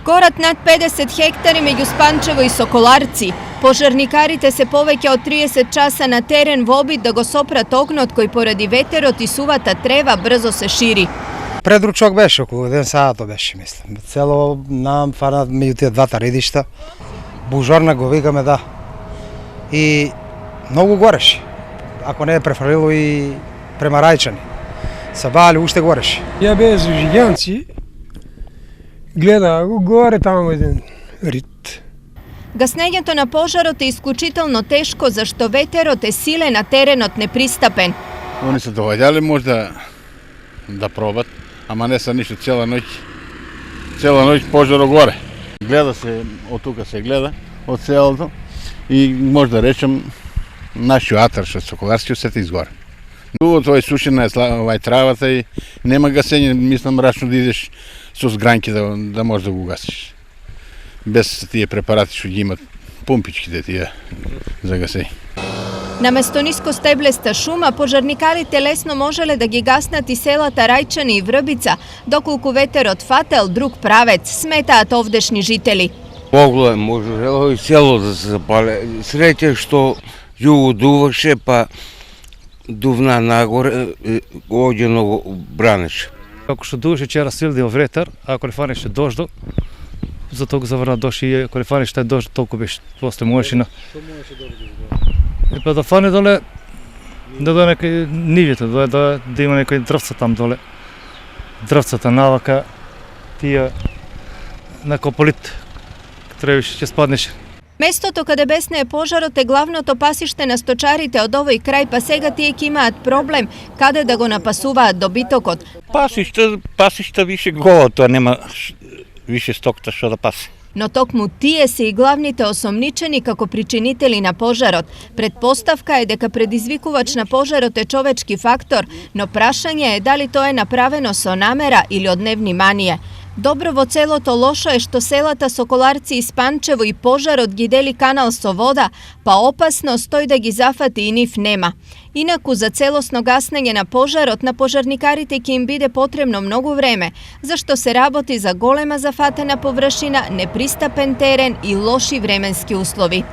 Горат над 50 хектари меѓу Спанчево и Соколарци. Пожарникарите се повеќе од 30 часа на терен во обид да го сопрат огнот кој поради ветерот и сувата трева брзо се шири. Предручок беше, околу 1 сато беше, мислам. Цело нам фанат меѓу тие двата редишта. Бужарна го викаме, да. И многу гореше. Ако не е префрлило и према Рајчани. Са бали уште гореше. Ја беа за жиганци. Гледа го горе таму еден рит. Гаснењето на пожарот е исклучително тешко зашто ветерот е силен, а теренот непристапен. Они се доаѓале можда да пробат, ама не са ништо цела ноќ пожаро горе. Гледа се, од тука се гледа, од селото и може да речем нашиот атар што Соколарски сете изгоре. Тоа е сушена е травата и нема гасење, мислам рачно да идеш со згранки да можеш да го гасиш. Без тие препарати што ги имат пумпичките тие за гасење. Наместо ниско стеблеста шума, пожарникарите лесно можеле да ги гаснат и селата Рајчани и Врбица, доколку ветерот фател друг правец, сметаат овдешни жители. Могло е, можело и село да се запале. Среќа што југо дуваше, па дувна нагоре, оѓе многу бранеше. Ако што дуваше вчера силен ветер, ако не фанеше дождо, затоа го заврна дожд и ако не фанеше тај дожд, толку беше после можеше на. Што можеше да И па да фане доле, да до некој нивите, да има некој дрвца там доле. Дрвцата навака, тие на кополит, требаше ќе спаднеше. Местото каде беснее пожарот е главното пасиште на сточарите од овој крај, па сега тие ќе имаат проблем каде да го напасуваат добитокот. Пасишта више голо, тоа нема више стокта што да паси. Но токму тие се и главните осомничени како причинители на пожарот. Предпоставка е дека предизвикувач на пожарот е човечки фактор, но прашање е дали тоа е направено со намера или од невнимание. Добро во целото лошо е што селата Соколарци и Спанчево и пожарот ги дели канал со вода, па опасност тој да ги зафати и нив нема. Инаку за целосно гаснење на пожарот на пожарникарите ќе им биде потребно многу време, зашто се работи за голема зафатена површина, непристапен терен и лоши временски услови.